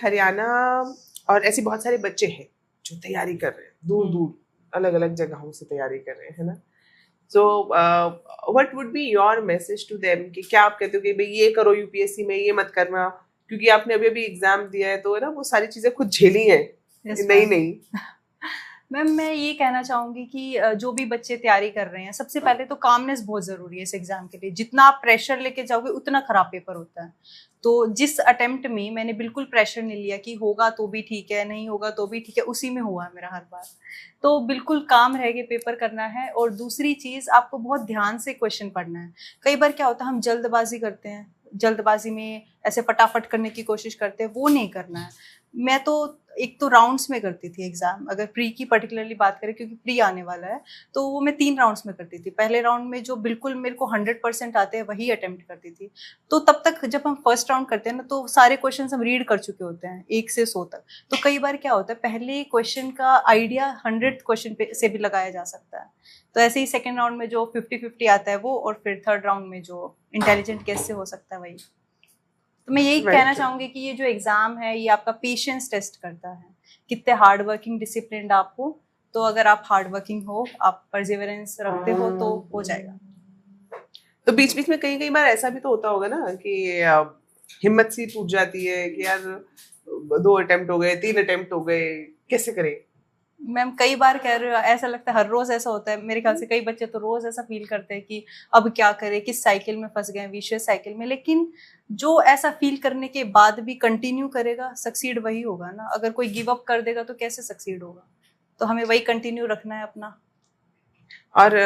हरियाणा और ऐसे बहुत सारे बच्चे हैं जो तैयारी कर रहे हैं, दूर दूर अलग अलग जगहों से तैयारी कर रहे हैं, है ना। So what would be your message to them कि क्या आप कहते हो कि भाई ये करो यूपीएससी में, ये मत करना, क्योंकि आपने अभी अभी एग्जाम दिया है तो है ना, वो सारी चीजें खुद झेली हैं। नहीं नहीं मैम मैं ये कहना चाहूंगी कि जो भी बच्चे तैयारी कर रहे हैं, सबसे पहले तो कामनेस बहुत जरूरी है इस एग्जाम के लिए। जितना आप प्रेशर लेके जाओगे उतना खराब पेपर होता है। तो जिस अटेम्प्ट में मैंने बिल्कुल प्रेशर नहीं लिया कि होगा तो भी ठीक है, नहीं होगा तो भी ठीक है, उसी में हुआ है मेरा हर बार। तो बिल्कुल काम रह के पेपर करना है। और दूसरी चीज, आपको बहुत ध्यान से क्वेश्चन पढ़ना है। कई बार क्या होता है, हम जल्दबाजी करते हैं, जल्दबाजी में ऐसे फटाफट करने की कोशिश करते हैं, वो नहीं करना है। मैं तो एक तो राउंड्स में करती थी एग्जाम, अगर प्री की पर्टिकुलरली बात करें क्योंकि प्री आने वाला है, तो वो मैं 3 राउंड्स में करती थी। पहले राउंड में जो बिल्कुल मेरे को 100% आते हैं वही अटेम्प्ट करती थी। तो तब तक जब हम फर्स्ट राउंड करते हैं ना, तो सारे क्वेश्चन हम रीड कर चुके होते हैं 1 से 100 तक। तो कई बार क्या होता है, पहले क्वेश्चन का आइडिया 100th क्वेश्चन से भी लगाया जा सकता है। तो ऐसे ही सेकेंड राउंड में जो 50-50 आता है वो, और फिर थर्ड राउंड में जो इंटेलिजेंट गेस से हो सकता है वही। तो मैं यही कहना चाहूंगी कि ये जो एग्जाम है ये आपका पेशेंस टेस्ट करता है, कितने हार्ड वर्किंग डिसिप्लिन्ड आप हो। तो अगर आप हार्ड वर्किंग हो, आप परसिवरेंस रखते हो, तो हो जाएगा। तो बीच बीच में कई कई बार ऐसा भी तो होता होगा ना कि हिम्मत सी टूट जाती है कि यार 2 अटेम्प्ट हो गए, 3 अटेम्प्ट हो गए, कैसे करें। मैम कई बार कह रहे हो, ऐसा लगता है हर रोज ऐसा होता है। मेरे ख्याल से कई बच्चे तो रोज ऐसा फील करते हैं कि अब क्या करें, किस साइकिल में फंस गए, विशियस साइकिल में। लेकिन जो ऐसा फील करने के बाद भी कंटिन्यू करेगा, सक्सीड वही होगा ना। अगर कोई गिव अप कर देगा तो कैसे सक्सीड होगा। तो हमें वही कंटिन्यू रखना है अपना। और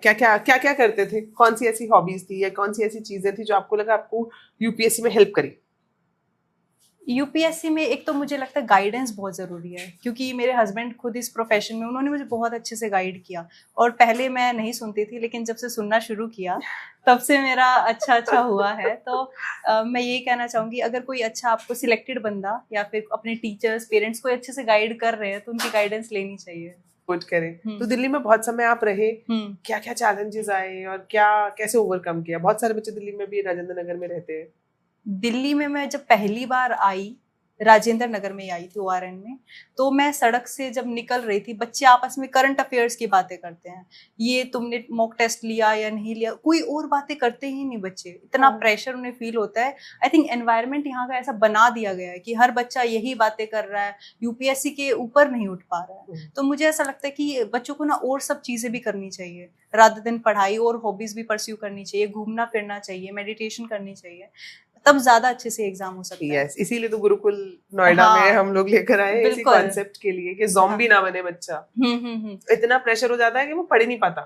क्या क्या करते थे, कौन सी ऐसी हॉबीज थी या कौन सी ऐसी चीजें थी जो आपको लगा आपको यूपीएससी में हेल्प करी। यूपीएससी में एक तो मुझे लगता है गाइडेंस बहुत ज़रूरी है, क्योंकि मेरे हस्बैंड खुद इस प्रोफेशन में, उन्होंने मुझे बहुत अच्छे से गाइड किया। और पहले मैं नहीं सुनती थी, लेकिन जब से सुनना शुरू किया तब से मेरा अच्छा हुआ है। तो मैं यही कहना चाहूँगी, अगर कोई अच्छा आपको सिलेक्टेड बंदा या फिर अपने टीचर्स, पेरेंट्स को अच्छे से गाइड कर रहे हैं तो उनकी गाइडेंस लेनी चाहिए। कुछ करें। तो दिल्ली में बहुत समय आप रहे, क्या क्या चैलेंजेस आए और क्या कैसे ओवरकम किया। बहुत सारे बच्चे दिल्ली में भी राजेंद्र नगर में रहते हैं। दिल्ली में मैं जब पहली बार आई, राजेंद्र नगर में आई थी ओआरएन में, तो मैं सड़क से जब निकल रही थी, बच्चे आपस में करंट अफेयर्स की बातें करते हैं। ये तुमने मॉक टेस्ट लिया या नहीं लिया, कोई और बातें करते ही नहीं बच्चे। इतना प्रेशर उन्हें फील होता है। आई थिंक एनवायरनमेंट यहाँ का ऐसा बना दिया गया है कि हर बच्चा यही बातें कर रहा है, यूपीएससी के ऊपर नहीं उठ पा रहा है। तो मुझे ऐसा लगता है कि बच्चों को ना और सब चीजें भी करनी चाहिए, रादर देन पढ़ाई, और हॉबीज भी परस्यू करनी चाहिए, घूमना फिरना चाहिए, मेडिटेशन करनी चाहिए, तब ज्यादा अच्छे से एग्जाम हो सकता है। इसीलिए तो गुरुकुल नोएडा में हम लोग लेकर आए इसी कॉन्सेप्ट के लिए कि ज़ॉम्बी ना बने बच्चा। इतना प्रेशर हो जाता है कि वो पढ़ ही नहीं पाता।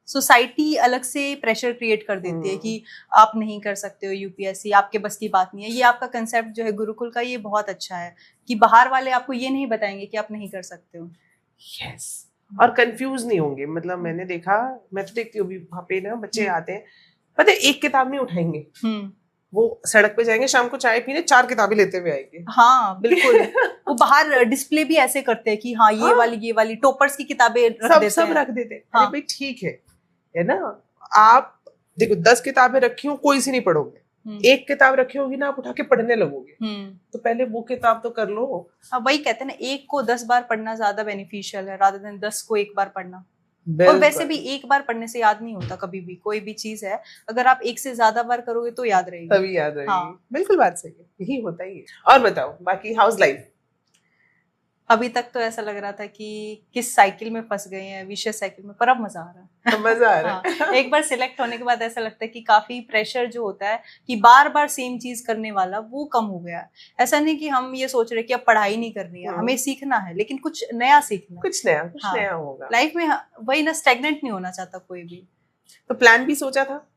सोसाइटी अलग से प्रेशर क्रिएट कर देती है कि आप नहीं कर सकते हो यूपीएससी, आपके बस की बात नहीं है। ये आपका कंसेप्ट जो है गुरुकुल का, ये बहुत अच्छा है कि बाहर वाले आपको ये नहीं बताएंगे कि आप नहीं कर सकते हो। यस, और कंफ्यूज नहीं होंगे। मतलब मैंने देखा, मैं तो देखती हूँ वहाँ पे ना बच्चे आते हैं, पता है एक किताब नहीं उठाएंगे, वो सड़क पे जाएंगे शाम को चाय पीने, 4 किताबें लेते हुए आएंगे। हाँ बिल्कुल। वो बाहर डिस्प्ले भी ऐसे करते हैं कि हाँ ये वाली टॉपर्स की किताबें सब रख देते हैं। अरे भाई ठीक है ना, आप देखो 10 किताबें रखी हो, कोई सी नहीं पढ़ोगे। एक किताब रखी होगी ना, आप उठा के पढ़ने लगोगे। तो पहले वो किताब तो कर लो। वही कहते हैं ना, एक को 10 बार पढ़ना ज्यादा बेनिफिशियल है रादर देन 10 को एक बार पढ़ना। और वैसे भी एक बार पढ़ने से याद नहीं होता कभी भी, कोई भी चीज है। अगर आप एक से ज्यादा बार करोगे तो याद रहेगी, तभी याद रहेगी। हाँ। बिल्कुल बात सही है, यही होता ही है। और बताओ बाकी हाउस लाइफ। अभी तक तो ऐसा लग रहा था कि किस साइकिल में फंस गए हैं, विशेष साइकिल में, पर अब मजा आ रहा है। तो मजा आ रहा है। हाँ, एक बार सिलेक्ट होने के बाद ऐसा लगता है कि काफी प्रेशर जो होता है कि बार बार सेम चीज करने वाला, वो कम हो गया है। ऐसा नहीं कि हम ये सोच रहे कि अब पढ़ाई नहीं करनी है, हमें सीखना है, लेकिन कुछ नया सीखना, कुछ नया होगा लाइफ में। वही ना, स्टेगनेंट नहीं होना चाहता कोई भी। तो प्लान भी सोचा था?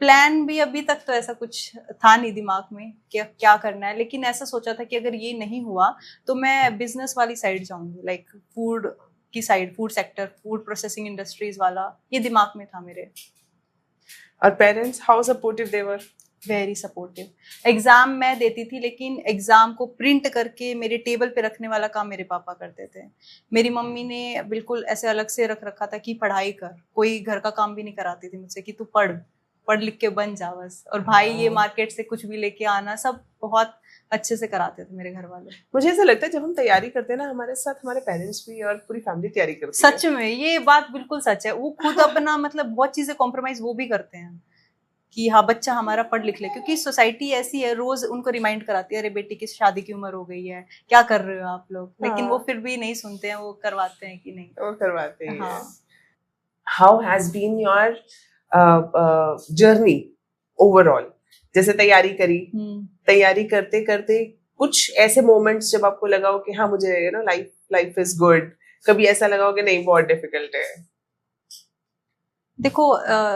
प्लान भी अभी तक तो ऐसा कुछ था नहीं दिमाग में कि क्या करना है, लेकिन ऐसा सोचा था कि अगर ये नहीं हुआ तो मैं बिजनेस वाली साइड जाऊंगी, लाइक फूड की side, food sector, food processing industries वाला, ये दिमाग में था मेरे। और parents how supportive they were? Very supportive. Exam मैं देती थी, लेकिन एग्जाम को प्रिंट करके मेरे टेबल पे रखने वाला काम मेरे पापा करते थे। मेरी मम्मी ने बिल्कुल ऐसे अलग से रख रखा था कि पढ़ाई कर, कोई घर का काम भी नहीं कराती थी मुझसे कि तू पढ़ लिख के बन जा बस। और भाई ये मार्केट से कुछ भी लेके आना, सब बहुत अच्छे से कराते थे मेरे घर वाले। मुझे ऐसा लगता है जब हम तैयारी करते हैं ना, हमारे साथ हमारे पेरेंट्स भी और पूरी फैमिली तैयारी करती है। सच में ये बात बिल्कुल सच है, वो खुद अपना मतलब बहुत चीजें कॉम्प्रोमाइज वो भी करते हैं कि हाँ बच्चा हमारा पढ़ लिख ले, क्योंकि सोसाइटी ऐसी है, रोज उनको रिमाइंड कराती है, अरे बेटी की शादी की उम्र हो गई है, क्या कर रहे हो आप लोग, लेकिन हाँ। वो फिर भी नहीं सुनते हैं, वो करवाते हैं कि नहीं। वो करवाते हैं। हाँ। How has been your journey overall? जैसे तैयारी करी, तैयारी करते करते कुछ ऐसे मोमेंट्स जब आपको लगा हो कि हाँ मुझे you know life is good, कभी ऐसा लगा हो कि नहीं बहुत डिफिकल्ट है? देखो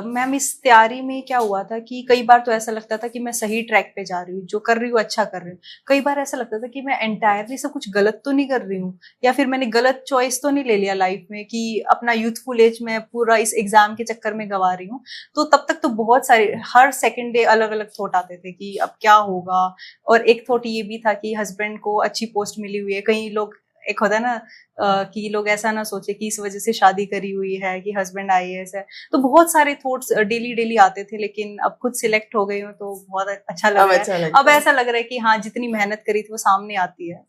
मैम, इस तैयारी में क्या हुआ था कि कई बार तो ऐसा लगता था कि मैं सही ट्रैक पे जा रही हूँ, जो कर रही हूँ अच्छा कर रही हूँ। कई बार ऐसा लगता था कि मैं एंटायरली सब कुछ गलत तो नहीं कर रही हूँ, या फिर मैंने गलत चॉइस तो नहीं ले लिया लाइफ में कि अपना यूथफुल एज में पूरा इस एग्जाम के चक्कर में गंवा रही हूँ। तो तब तक तो बहुत सारे हर सेकेंड डे अलग अलग थॉट आते थे कि अब क्या होगा। और एक थॉट ये भी था कि हस्बैंड को अच्छी पोस्ट मिली हुई है, कई लोग एक होता है ना कि लोग ऐसा ना सोचे कि इस वजह से शादी करी हुई है कि हस्बैंड IAS है। तो बहुत सारे थॉट्स डेली डेली आते थे, लेकिन अब खुद सिलेक्ट हो गई हूँ तो बहुत अच्छा लग रहा है। अब ऐसा लग रहा है कि हाँ जितनी मेहनत करी थी वो सामने आती है।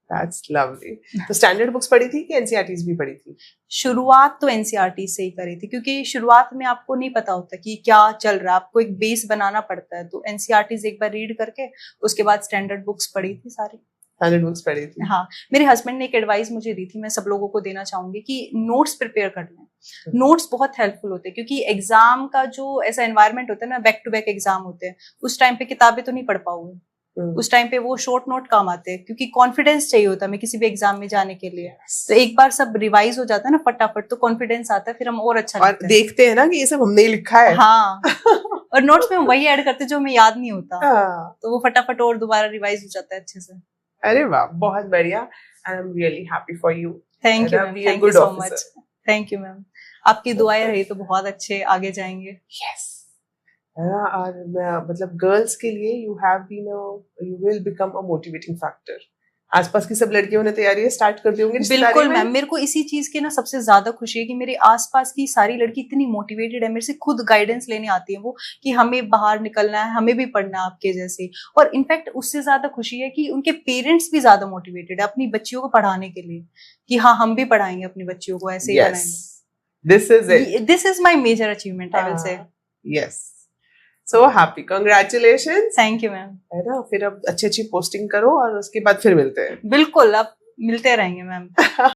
That's lovely. तो स्टैंडर्ड बुक्स पढ़ी थी कि NCERTs भी पढ़ी थी? शुरुआत तो NCERT से ही करी थी, क्योंकि शुरुआत में आपको नहीं पता होता कि क्या चल रहा है, आपको एक बेस बनाना पड़ता है। तो NCERTs एक बार रीड करके उसके बाद स्टैंडर्ड बुक्स पढ़ी थी सारी। स्टैंडर्ड बुक्स पढ़ी थी? हाँ, मेरे हस्बैंड ने एक एडवाइस मुझे दी थी, मैं सब लोगों को देना चाहूंगी कि नोट्स प्रिपेयर कर लें। नोट्स बहुत हेल्पफुल होते हैं, क्योंकि एग्जाम का जो ऐसा एनवायरनमेंट होता है ना, बैक टू बैक एग्जाम होते हैं, उस टाइम पे किताबें तो नहीं पढ़ पाओगे। उस टाइम पे वो शॉर्ट नोट काम आते हैं, क्योंकि कॉन्फिडेंस चाहिए होता है हमें किसी भी एग्जाम में जाने के लिए। तो एक बार सब रिवाइज हो जाता है ना फटाफट, तो कॉन्फिडेंस आता है, फिर हम और अच्छा और देखते हैं ना कि ये सब हमने ही लिखा है। हाँ और नोट्स में हम वही ऐड करते जो हमें याद नहीं होता, तो वो फटाफट और दोबारा रिवाइज हो जाता है अच्छे से। अरे वाह, बहुत बढ़िया। I am really happy for you. Thank you ma'am, thank you so much. Thank you ma'am, आपकी दुआएं रही तो बहुत अच्छे आगे जाएंगे। यस। और मतलब गर्ल्स के लिए you will become a motivating factor. आसपास की सब लड़कियों ने तैयारी स्टार्ट कर दी होंगी। बिल्कुल मैम, मेरे को इसी चीज की ना सबसे ज्यादा खुशी है कि मेरे आसपास की सारी लड़की इतनी मोटिवेटेड है, मेरे से खुद गाइडेंस लेने आती है वो कि हमें बाहर निकलना है, हमें भी पढ़ना है आपके जैसे। और इनफैक्ट उससे ज्यादा खुशी है कि उनके पेरेंट्स भी ज्यादा मोटिवेटेड है अपनी बच्चियों को पढ़ाने के लिए, कि हाँ हम भी पढ़ाएंगे अपनी बच्चियों को, ऐसे ही पढ़ाएंगे। This is my major achievement, I will say. Yes, so happy, congratulations. Thank you ma'am. है ना, फिर अब अच्छी अच्छी पोस्टिंग करो और उसके बाद फिर मिलते हैं। बिल्कुल, अब मिलते रहेंगे मैम।